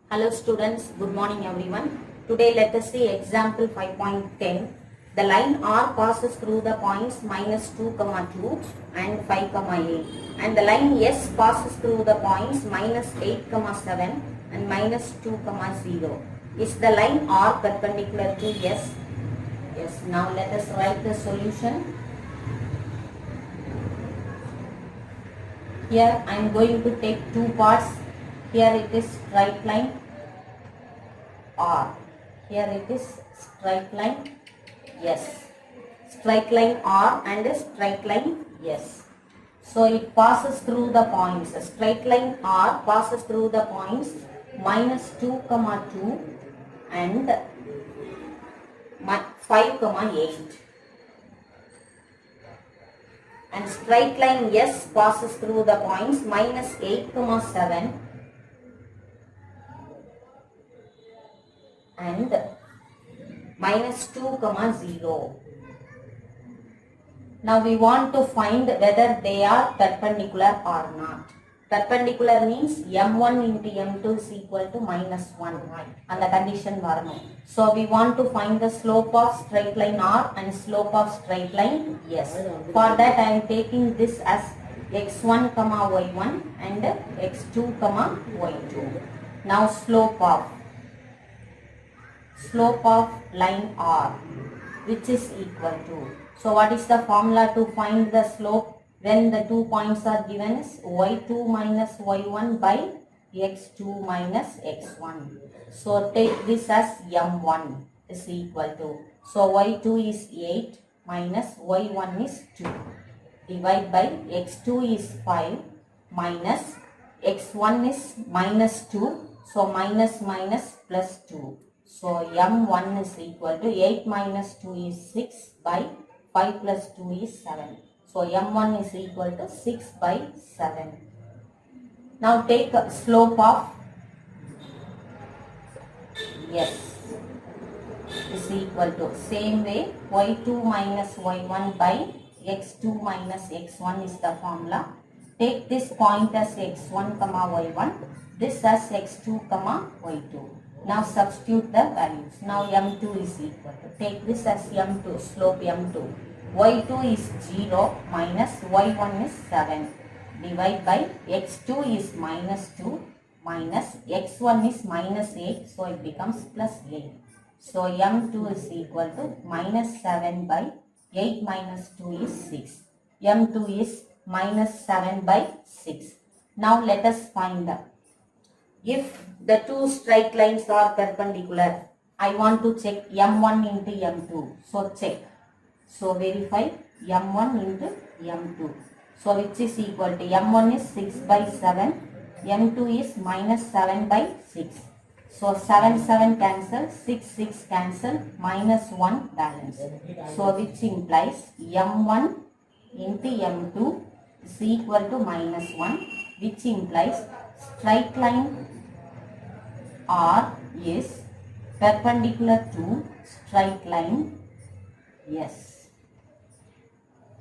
Hello students, good morning everyone. Today let us see example 5.10. The line R passes through the points minus 2, 2 and 5, 8. And the line S passes through the points minus 8, 7 and minus 2, 0. Is the line R perpendicular to S? Yes. Now let us write the solution. Here I am going to take two parts. Here it is straight line R. Here it is straight line S. Straight line R and straight line S. So it passes through the points. A straight line R passes through the points minus 2, 2 and 5, 8. And straight line S passes through the points minus 8, 7 and minus 2, 0. Now we want to find whether they are perpendicular or not. Perpendicular means m1 into m2 is equal to minus 1. And the condition varano. So we want to find the slope of straight line R and slope of straight line S. For that I am taking this as x1, y1 and x2, y2. Now slope of line R, which is equal to. So what is the formula to find the slope when the 2 points are given is y2 minus y1 by x2 minus x1. So take this as m1 is equal to. So y2 is 8 minus y1 is 2. Divide by x2 is 5 minus x1 is minus 2. So minus plus 2. So m1 is equal to 8 minus 2 is 6 by 5 plus 2 is 7. So m1 is equal to 6 by 7. Now take slope of S is equal to same way y2 minus y1 by x2 minus x1 is the formula. Take this point as x1, y1, this as x2, y2. Now substitute the values. Now m2 is equal to, take this as m2, slope m2. y2 is 0 minus y1 is 7. Divide by x2 is minus 2 minus x1 is minus 8. So it becomes plus 8. So m2 is equal to minus 7 by 8 minus 2 is 6. m2 is minus 7 by 6. Now let us find the, if the two straight lines are perpendicular, I want to check m1 into m2. So check. So verify m1 into m2. So which is equal to m1 is 6 by 7, m2 is minus 7 by 6. So 7 cancel, 6 cancel, minus 1 balance. So which implies m1 into m2 is equal to minus 1, which implies straight line R is perpendicular to straight line S.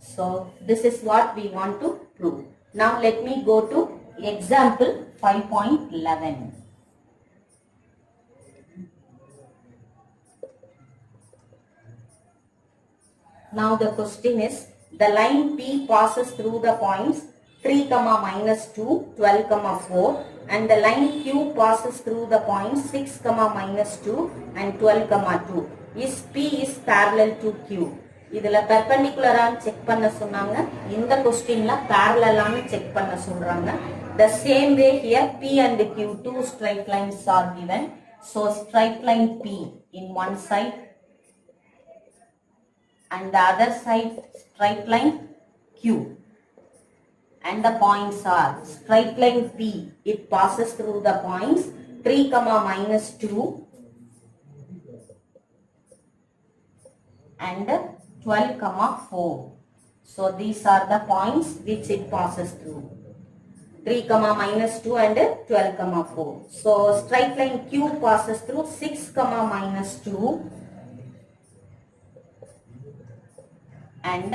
So this is what we want to prove. Now let me go to example 5.11. Now the question is, the line P passes through the points 3, minus 2, 12, 4 and the line Q passes through the points 6, minus 2 and 12, 2. Is P is parallel to Q. இதில் பெர்பெண்டிகுலரான்னு check பண்ண சொன்னாங்க, இந்த கொஸ்டினில் பேரலான்னு check பண்ண சொல்கிறாங்க. The same way here P and Q, two straight lines are given. So straight line P in one side and the other side straight line Q. And the points are straight line P, it passes through the points 3, minus 2 and 12, 4. So these are the points which it passes through. 3, minus 2 and 12, 4. So straight line Q passes through 6, minus 2 and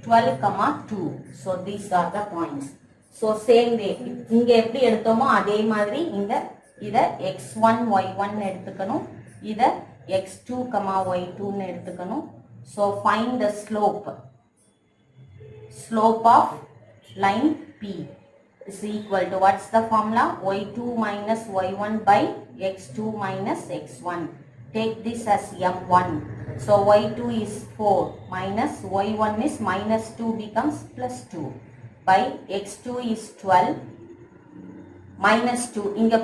12, 2. So these are the points. So same way, இங்க எப்படி எடுத்தோமோ அதே மாதிரி இங்க இதை x1 y1 எடுத்துக்கணும், இதை x2 y2 எடுத்துக்கணும். So find the slope of line P is equal to, what's the formula? y2 minus y1 by x2 minus x1. Take this as m1. So y2 is 4 minus y1 is minus 2 becomes plus 2 by x2 is 12 minus 2. இங்க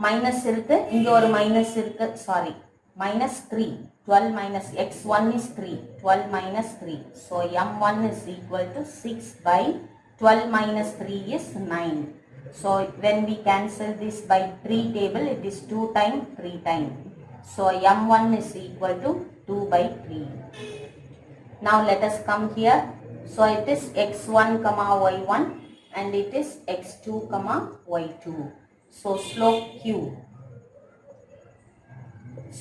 minus இருக்கு, இங்க ஒரு minus இருக்கு, sorry, minus 3. 12 minus x1 is 3. 12 minus 3. So m1 is equal to 6 by 12 minus 3 is 9. So when we cancel this by 3 table, it is 2 times 3 times. So m1 is equal to 2 by 3. Now let us come here. So it is x1 y1 and it is x2 y2. So slope Q.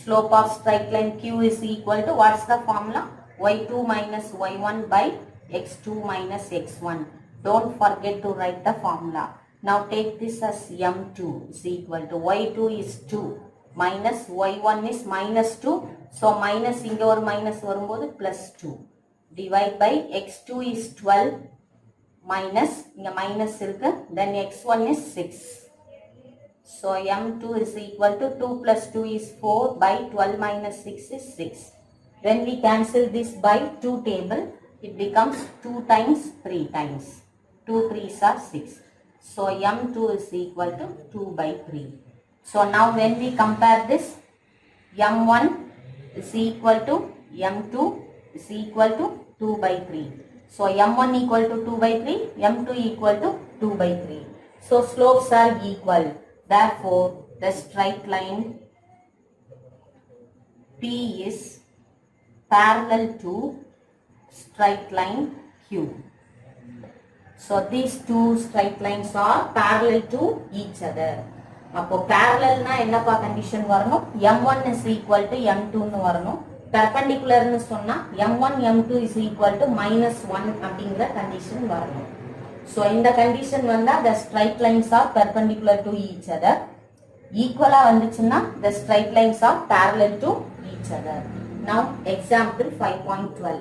Slope of straight line Q is equal to, what's the formula? y2 minus y1 by x2 minus x1. Don't forget to write the formula. Now take this as m2 is equal to, y2 is 2 minus y1 is minus 2. So minus inga or minus varumbodhu plus 2. Divide by x2 is 12 minus inga minus irukku, then x1 is 6. So m2 is equal to 2 plus 2 is 4 by 12 minus 6 is 6. When we cancel this by 2 table, it becomes 2 times 3 times. 2 3s are 6. So m2 is equal to 2 by 3. So now when we compare this, m1 is equal to m2 is equal to 2 by 3. So m1 equal to 2 by 3, m2 equal to 2 by 3. So slopes are equal. Therefore, the straight line P is parallel to straight line Q. So these two straight lines are parallel to each other. அப்போ parallel na என்னப்பா condition வரணும்? m1 is equal to m2 னு வரணும். perpendicular னு சொன்னா m1 m2 is equal to minus 1 அப்படிங்கிற condition வரணும். So in the condition vanda the straight lines are perpendicular to each other. Equal வந்துச்சுன்னா the straight lines are parallel to each other. Now example 5.12.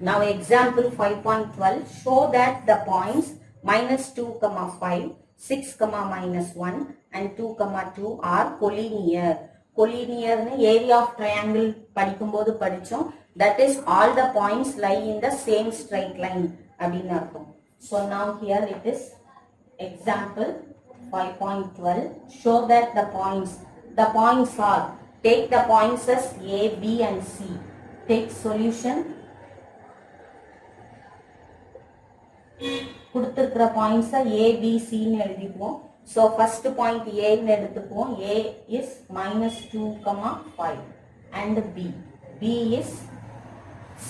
Now example 5.12, show that the points minus 2, 5, 6, minus 1 and 2, 2 are collinear. Collinear ne area of triangle படிக்கும்போது படிச்சோம். That is all the points lie in the same straight line அப்படினு அர்த்தம். So now here it is example 5.12, show that the points are, take the points as A, B and C. Take solution. கொடுத்திருக்கிற points A B C ன்னு எழுதிக்குவோம். So first point A ன்னு எடுத்துக்குவோம். A is minus 2, 5 and B is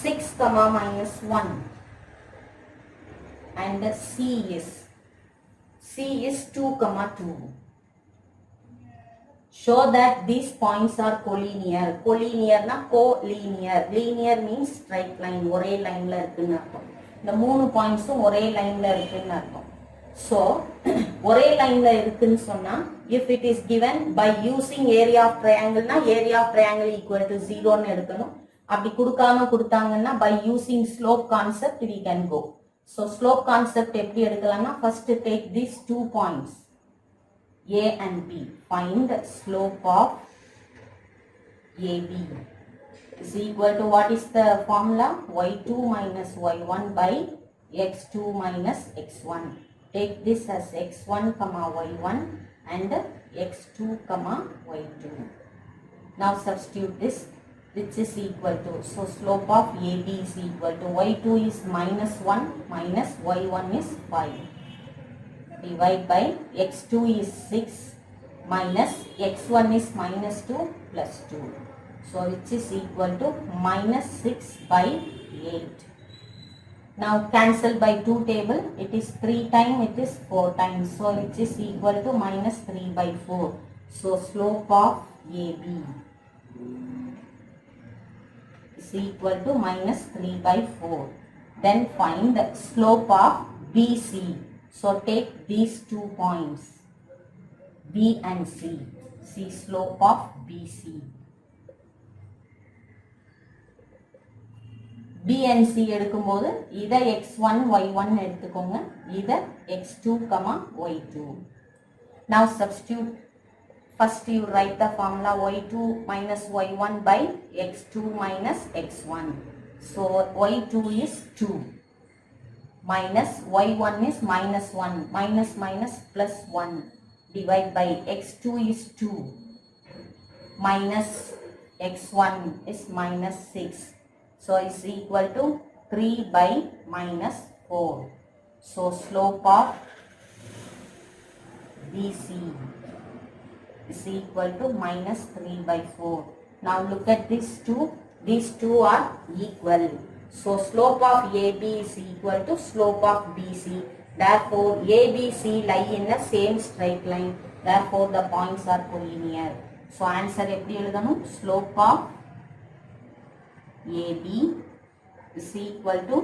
6, minus 1 and C is 2, 2. Show that these points are collinear. Collinear na co-linear. Linear means straight line, ஒரே லைன்ல இருக்குன்னு அர்த்தம். இந்த மூணு பாயிண்ட்ஸும் ஒரே லைன்ல இருக்குன்னு அர்த்தம். So ஒரே லைன்ல இருக்குன்னு சொன்னா if it is given by using area of triangle na area of triangle equal to 0 ன்னு எடுக்கணும். அப்படி கொடுத்தாங்கன்னா by using slope concept we can go. So slope concept எப்படி எடுக்கலாம்னா first take these 2 points A and B. Find slope of AB is equal to, what is the formula? y2 minus y1 by x2 minus x1. Take this as x1, y1 and x2, y2. Now substitute this, which is equal to, so slope of AB is equal to, y2 is minus 1 minus y1 is 5. Divide by x2 is 6 minus x1 is minus 2 plus 2. So which is equal to minus 6 by 8. Now cancel by 2 table. It is 3 times, it is 4 times. So which is equal to minus 3 by 4. So slope of AB is equal to minus 3 by 4. Then find the slope of BC. So take these 2 points B and C. See slope of BC. B and C எடுக்கும்போது இதை x1 y1 எடுத்துக்கோங்க, இதை x2 y2. Now substitute. First you write the formula y2 minus y1 by x2 minus x1. So y2 is 2 minus y1 is minus 1, minus minus plus 1, divide by x2 is 2 minus x1 is minus 6. So is equal to 3 by minus 4. So slope of BC is equal to minus 3 by 4. Now look at these two. These two are equal. So slope of AB is equal to slope of BC. Therefore ABC lie in the same straight line. Therefore the points are collinear. So answer எப்படி எழுதணும்? Slope of AB is equal to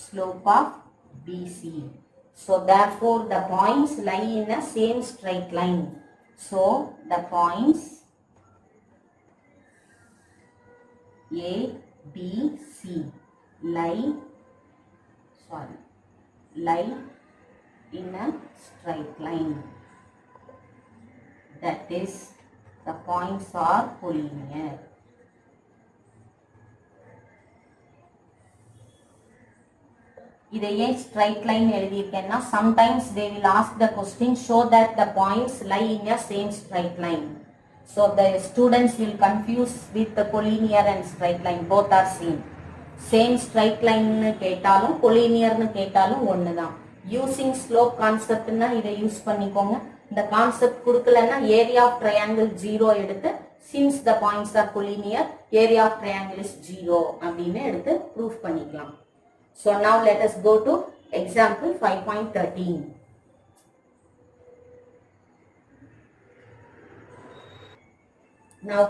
slope of BC. So therefore the points lie in the same straight line. So the points A, B, C lie in a straight line. That is, the points are collinear. இதை ஏன் straight line எழுதியிருக்கேன்னா, sometimes they will ask the question, show that the points lie in a same straight line. So the students will confuse with the collinear and straight line, both are same. Same straight line கேட்டாலும் collinear கேட்டாலும் ஒண்ணுதான். Using slope concept னா இதை use பண்ணிக்கோங்க. இந்த concept கொடுக்கலன்னா area of triangle 0 எடுத்து, since the points are collinear, area of triangle is 0 அப்படின்னு எடுத்து proof பண்ணிக்கலாம். So now let us go to example 5.13. Now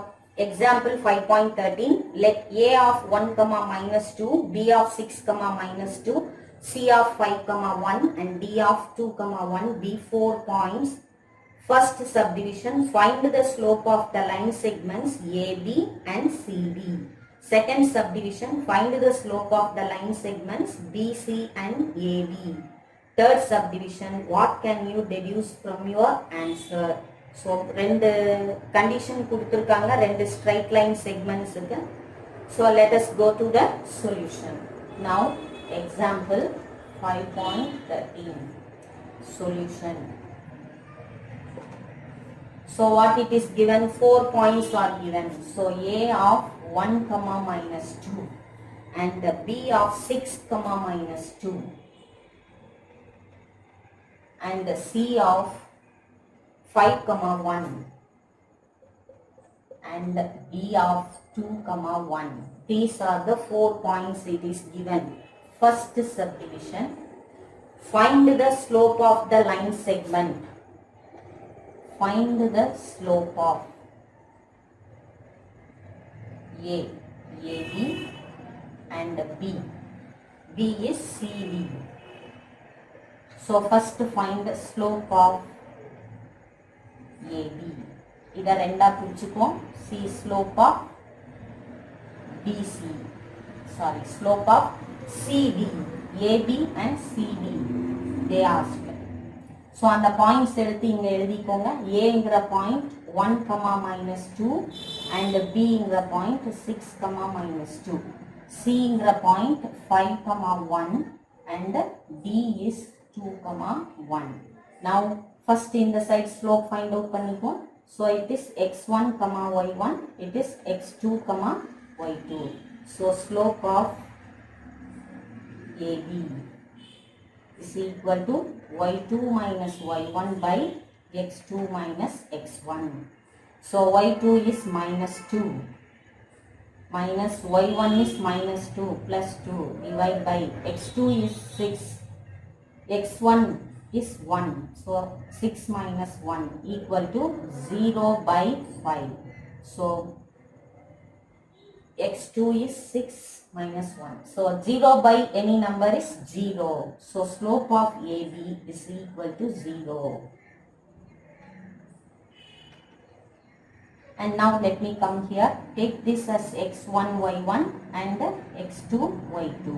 example 5.13, let A of 1 comma minus 2, B of 6 comma minus 2, C of 5 comma 1 and D of 2 comma 1 be 4 points. First subdivision, find the slope of the line segments AB and CD. Second subdivision, find the slope of the line segments BC and AB. Third subdivision, what can you deduce from your answer? So ரெண்டு condition கொடுத்திருக்காங்க, ரெண்டு straight line segments இருக்கு. So let us go to the solution. Now example 5.13 solution. So what it is given, 4 points are given. So A of 1 comma minus 2 and the B of 6 comma minus 2 and the C of 5 comma 1 and the D of 2 comma 1. These are the 4 points it is given. First subdivision, find the slope of the line segment. Find the slope of A, AB and B. B is CD. So first find the slope of AB. இதை ரெண்டா பிரிச்சுக்குவோம். See slope of BC. Sorry, slope of CD. AB and CD. They asked. So அந்த points எடுத்து இங்க எழுதிக்கோங்க. Aங்கிற point 1 comma minus 2 and Bங்கிற point 6 comma minus 2. Cங்கிற point 5 comma 1 and D is 2 comma 1. Now first in the side slope find out பண்ணிப்போம். So it is x1 comma y1, it is x2 comma y2. So slope of AB is equal to y2 minus y1 by x2 minus x1. So y2 is minus 2 minus y1 is minus 2 plus 2 divide by x2 is 6, x1 is 1. So 6 minus 1 equal to 0 by 5. So x2 is 6 minus 1. So 0 by any number is 0. So slope of AB is equal to 0. And now let me come here. Take this as x1 y1 and x2 y2.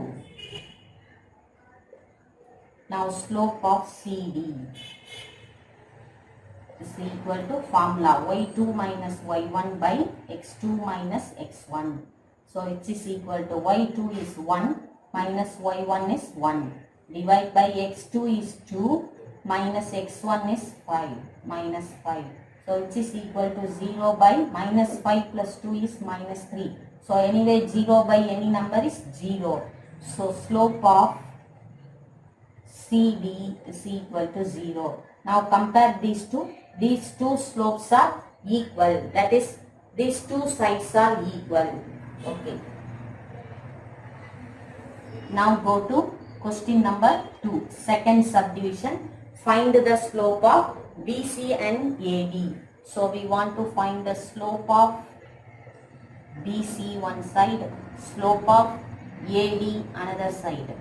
Now slope of CD is equal to formula y2 minus y1 by x2 minus x1. So it is equal to y2 is 1 minus y1 is 1. Divide by x2 is 2 minus x1 is 5 minus 5. So it is equal to 0 by minus 5 plus 2 is minus 3. So anyway 0 by any number is 0. So slope of CD is equal to 0. Now compare these two. These two slopes are equal. That is, these two sides are equal. Okay. Now go to question number 2. Second subdivision. Find the slope of BC and AD. So we want to find the slope of BC one side, slope of AD another side.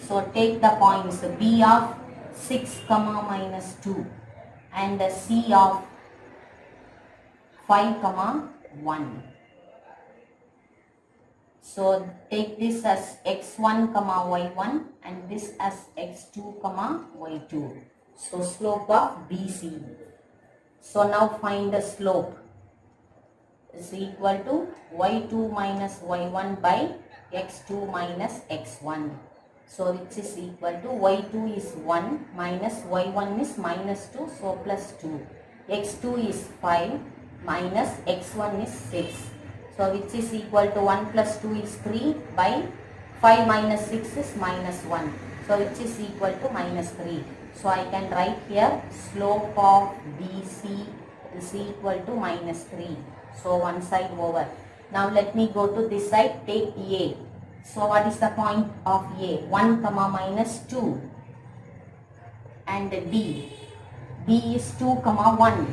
So take the points B of 6 comma minus 2 and C of 5 comma 1. So take this as x1 comma y1 and this as x2 comma y2. So slope of BC. So now find the slope is equal to y2 minus y1 by x2 minus x1. So which is equal to y2 is 1 minus y1 is minus 2, so plus 2. x2 is 5 minus x1 is 6. So which is equal to 1 plus 2 is 3 by 5 minus 6 is minus 1. So which is equal to minus 3. So I can write here slope of BC is equal to minus 3. So one side over. Now let me go to this side, take A. So what is the point of A? 1 comma minus 2 and D. D is 2 comma 1.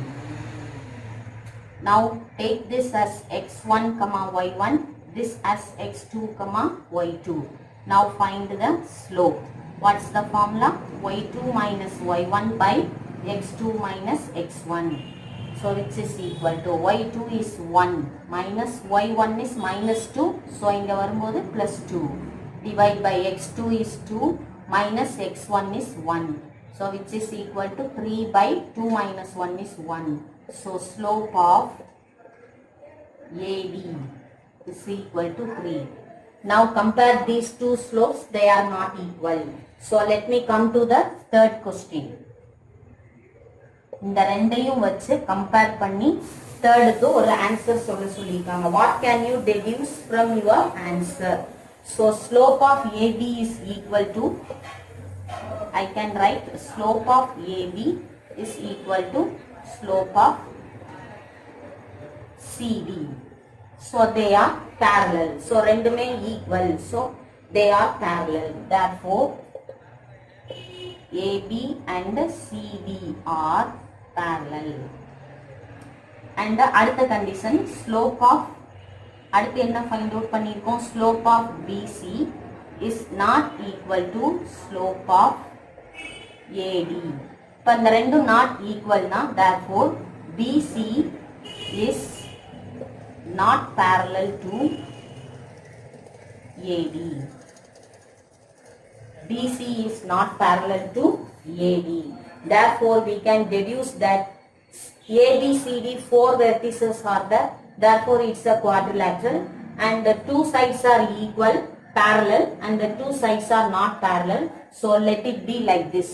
Now take this as x1 comma y1, this as x2 comma y2. Now find the slope. What's the formula? y2 minus y1 by x2 minus x1. So which is equal to y2 is 1 minus y1 is minus 2. So inga varumbodhu plus 2. Divide by x2 is 2 minus x1 is 1. So which is equal to 3 by 2 minus 1 is 1. So slope of AD is equal to 3. Now compare these two slopes, they are not equal. So let me come to the third question. இந்த ரெண்டையும் வச்சு compare பண்ணி தேர்டுக்கு ஒரு answer சொல்லிருக்காங்க. What can you deduce from your answer? So slope of AB is equal to, I can write slope of AB is equal to slope of CD. So they are parallel. So ரெண்டுமே equal. So they are parallel. Therefore AB and CD are parallel. And அடுத்த condition, slope of, அடுத்து என்ன find out பண்ணிருக்கோம்? Slope of BC is not equal to slope of AD. இப்ப இந்த ரெண்டும் not equal na, therefore BC is not parallel to AD. BC is not parallel to AD. Therefore, we can deduce that ABCD 4 vertices are there. Therefore, it's a quadrilateral and the two sides are equal, parallel, and the two sides are not parallel. So, let it be like this.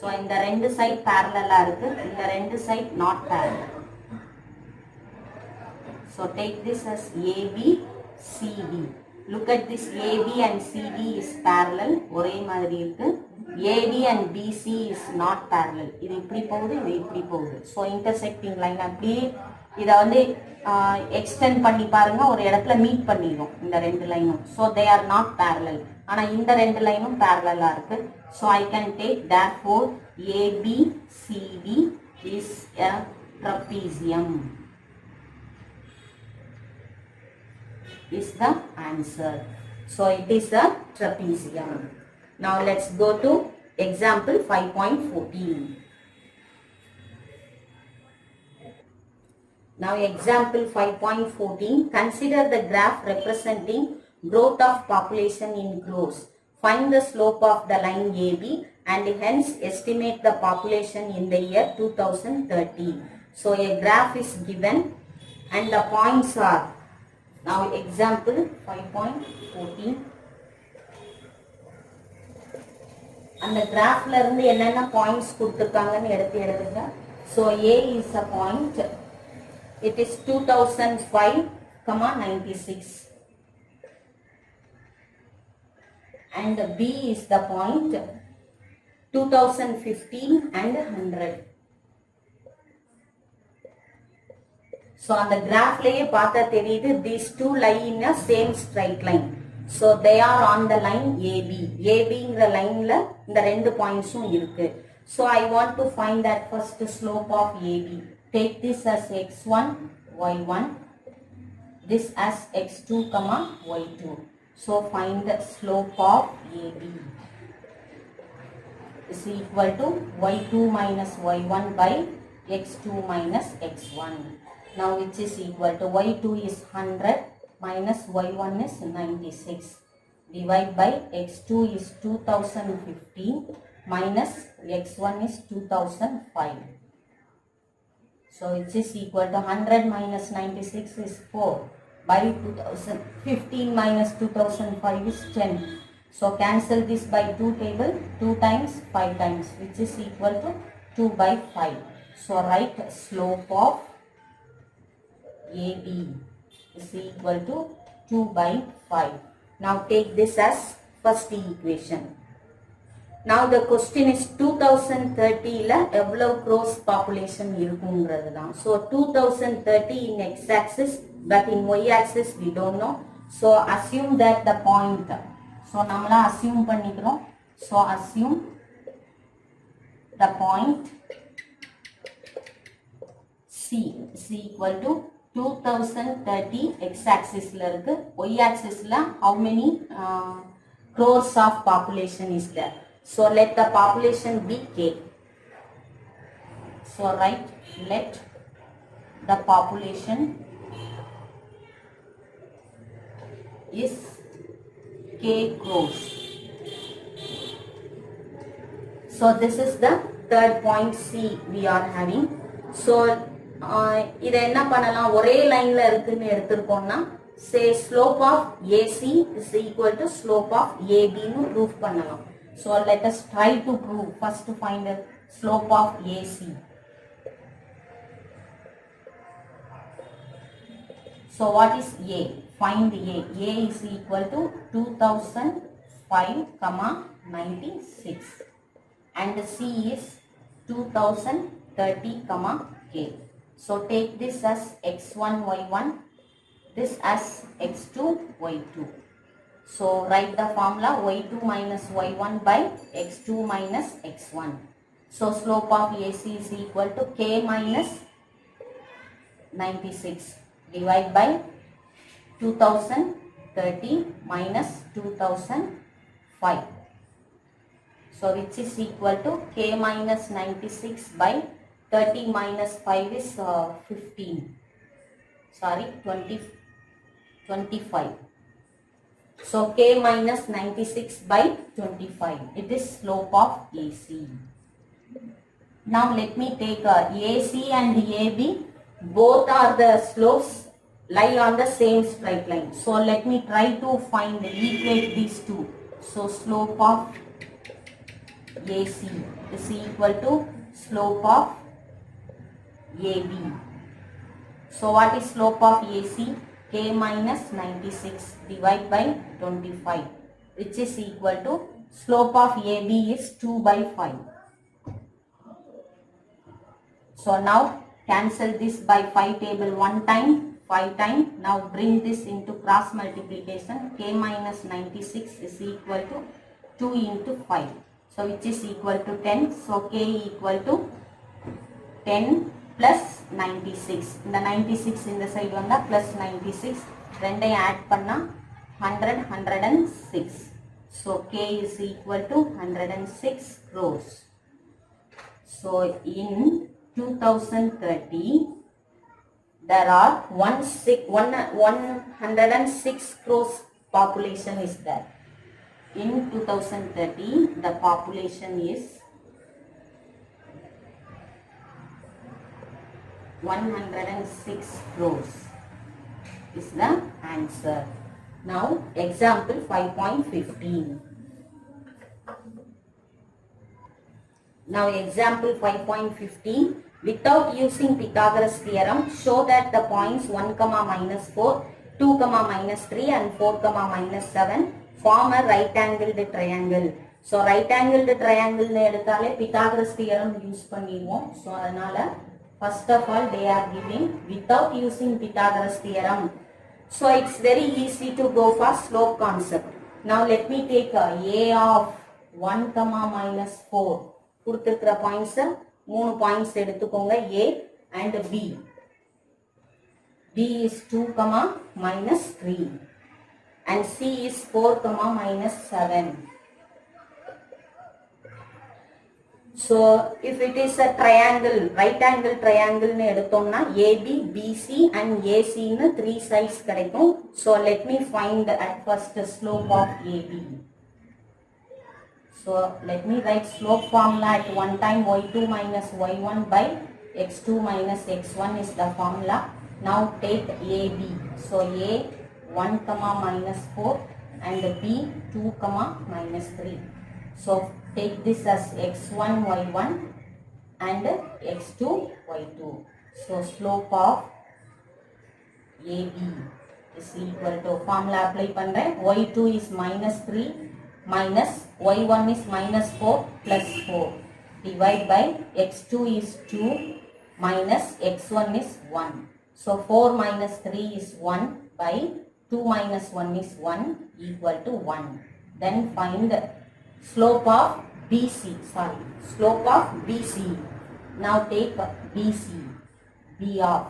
So, in the ரெண்டு side parallel இருக்கு, இந்த ரெண்டு side not parallel. So, take this as ABCD. Look at this, AB and CD is parallel, ஒரே மாதிரி இருக்கு. AD and BC is not parallel. இது இப்படி போகுது, இது இப்படி போகுது. So intersecting line அப்படியே இதை வந்து எக்ஸ்டெண்ட் பண்ணி பாருங்க, ஒரு இடத்துல மீட் பண்ணிடும் இந்த ரெண்டு லைனும். So they are not parallel. ஆனா இந்த ரெண்டு லைனும் parallel-ஆ இருக்கு. So I can take, therefore ABCD is a trapezium. is the answer. So it is a trapezium. Now let's go to example 5.14. Now example 5.14, consider the graph representing growth of population in crores. Find the slope of the line AB and hence estimate the population in the year 2030. So a graph is given and the points are, now example 5.14, அந்த கிராஃப்ல இருந்து என்னென்ன points கொடுத்துருக்காங்கன்னு எடுத்து எழுதுங்க. So A is a point. It is 2005,96 and B is the point 2015 and 100. So on the graph laye paatha theriyudhu these two lie in a same straight line. So they are on the line AB. AB ங்கிற லைன்ல இந்த ரெண்டு பாயிண்ட்ஸும் இருக்கு. So I want to find that first slope of AB. Take this as x1, y1, this as x2, y2. So find the slope of AB is equal to y2 minus y1 by x2 minus x1. Now which is equal to y2 is 100 minus y1 is 96. Divide by x2 is 2015 minus x1 is 2005. So it is equal to 100 minus 96 is 4 by 2015 minus 2005 is 10. So cancel this by 2 table, 2 times 5 times, which is equal to 2 by 5. So write slope of AB is equal to 2 by 5. Now take this as first equation. Now the question is 2030 la எவ்வளவு crores population இருக்குங்கிறது தான். So 2030 in x-axis, but in y-axis we don't know. So assume that the point. So நம்மளா assume பண்ணிக்கிறோம். So assume the point C is equal to 2030 x-axis ல இருக்கு. y-axis ல how many crores of population is there? So let the population be K. So write let the population is K crores. So this is the third point C we are having. So இத என்ன பண்ணலாம், ஒரே லைன்ல இருக்குன்னு எடுத்துக்கோம்னா say slope of AC is equal to slope of AB னு prove பண்ணலாம். So let us try to prove. First to find the slope of AC. So what is A? Find A. A is equal to 2005,96 and C is 2030, K. So take this as x1, y1, this as x2, y2. So write the formula y2 minus y1 by x2 minus x1. So slope of AC is equal to K minus 96 divided by 2030 minus 2005. So which is equal to K minus 96 by 30 minus 5 is 15. Sorry, 25. So K minus 96 by 25. It is slope of AC. Now let me take AC and AB. Both are the slopes lie on the same straight line. So let me try to find equate these two. So slope of AC is equal to slope of AB. So what is slope of AC? K minus 96 divided by 25, which is equal to slope of AB is 2 by 5. So now cancel this by 5 table 1 time, 5 time. Now bring this into cross multiplication. K minus 96 is equal to 2 into 5. So which is equal to 10. So K equal to 10 plus 96. The 96 in the side one plus 96. ரெண்டை add பண்ணா 100 106. So K is equal to 106 crores. So in 2030 there are 106 crores population is there. In 2030 the population is 106 crores is the answer. Now example 5.15. Now example 5.15. Without using Pythagoras theorem, show that the points 1, -4, 2, -3 and 4, -7 form a right angled triangle. So right angled triangle ne eduthale Pythagoras theorem use பண்ணிடுவோம். So அதனால first of all they are giving without using Pythagoras theorem. So it's very easy to go for slope concept. Now let me take a of 1, -4. கொடுத்திருக்கிற points 3 points எடுத்துக்கோங்க A and B. B is 2, -3 and C is 4, -7. So if it is a triangle, right angle triangle ne eduthomna AB, BC and AC nu 3 sides kedaikum. So let me find at first the slope of AB. So let me write slope formula at one time y2 minus y1 by x2 minus x1 is the formula. Now take AB. So A 1, -4 and B 2, -3. So take this as x1 y1 and x2 y2. So slope of AB is equal to formula apply பண்றேன். y2 is -3 minus y1 is -4 plus 4 divide by x2 is 2 minus x1 is 1. So 4 minus 3 is 1 by 2 minus 1 is 1 equal to 1. Then find slope of BC. Slope of BC. Now take BC. B of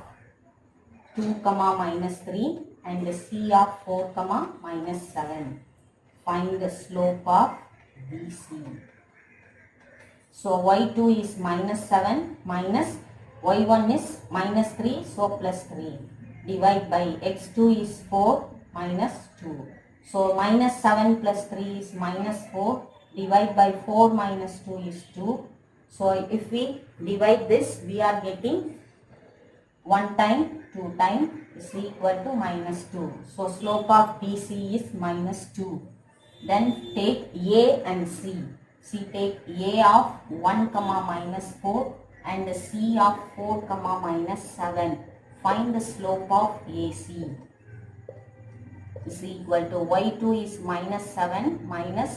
2, -3 and C of 4, -7. Find the slope of BC. So y2 is -7 minus y1 is -3, so +3 divide by x2 is 4 minus 2. So -7 plus 3 is -4 divide by 4 minus 2 is 2. So if we divide this we are getting 1 time 2 time is equal to -2. So slope of BC is -2. Then take A and C. Take A of 1, -4 and C of 4, -7. Find the slope of AC is equal to y2 is -7 minus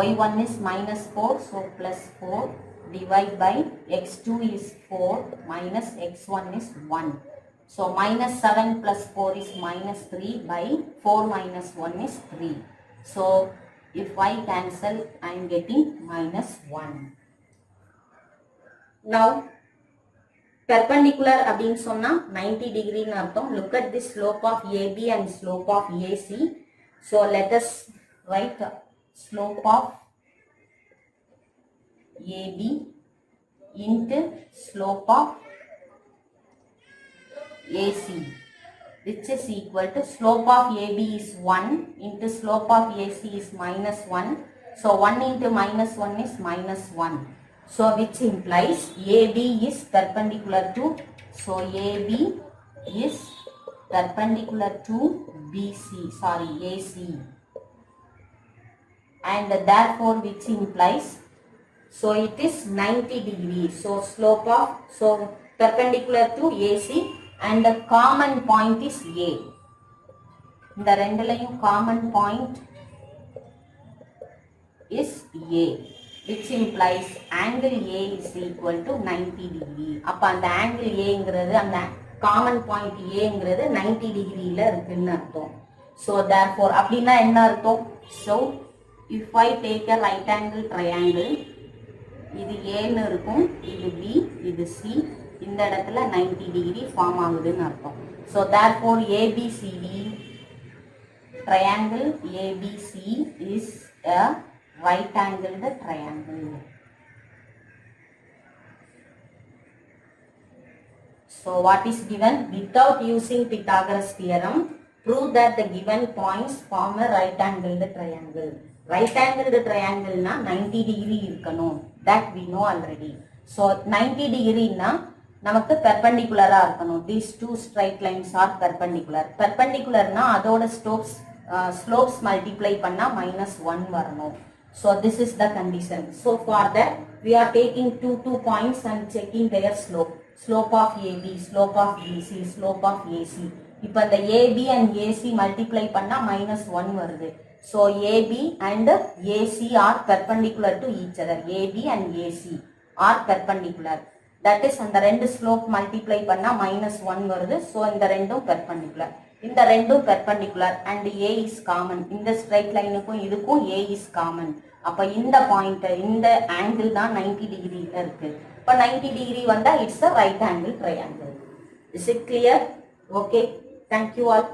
y1 is -4, so +4 divide by x2 is 4 minus x1 is 1. So -7 plus 4 is -3 by 4 minus 1 is 3. So if I cancel I am getting -1. Now perpendicular அப்படினு சொன்னா 90 degree னு அர்த்தம். Look at the slope of AB and slope of AC. So let us write slope of AB into slope of AC, which is equal to slope of AB is 1 into slope of AC is -1. So 1 into -1 is -1. So which implies AB is perpendicular to, so AB is perpendicular to AC. And therefore which implies, so it is 90 degrees. So slope of, so perpendicular to AC and the common point is A. இந்த ரெண்டுலயும் common point is A, which implies angle A is equal to 90 degree. அப்ப அந்த angle A ங்கிறது அந்த common point A ங்கிறது 90 degreeல இருக்குன்னு அர்த்தம். So therefore அப்படின்னா என்ன அர்த்தம்? So if I take a right angle triangle, இது A ன்னு இருக்கும், இது B, இது C, இந்த இடத்துல 90 degree form ஆகுதுன்னு அர்த்தம். So therefore ABCD triangle ABC is a right angled triangle. So what is given? Without using Pythagoras theorem, prove that the given points form a right angled triangle. Right angled triangle na 90 degree இருக்கணும். That we know already. So 90 degree na நமக்கு perpendicular இருக்கணும். These two straight lines are perpendicular. Perpendicular na அதோட slopes multiply பண்ணா -1 வரணும். So this is the condition. So for that we are taking two points and checking their slope. Slope of AB, slope of BC, slope of AC. இப்போ இந்த AB and AC multiply பண்ணா -1 வருது. So AB and AC are perpendicular to each other. AB and AC are perpendicular. That is அந்த ரெண்டு slope multiply பண்ணா -1 வருது. So இந்த ரெண்டும் perpendicular. இந்த ரெண்டும் perpendicular and A is common. இந்த straight lineக்கும் இதுக்கும் A is common. அப்ப இந்த பாயிண்ட் இந்த ஆங்கிள் தான் 90 டிகிரில இருக்கு. இப்ப 90 டிகிரி வந்தா it's a right angle triangle. Is it clear? Okay. Thank you all.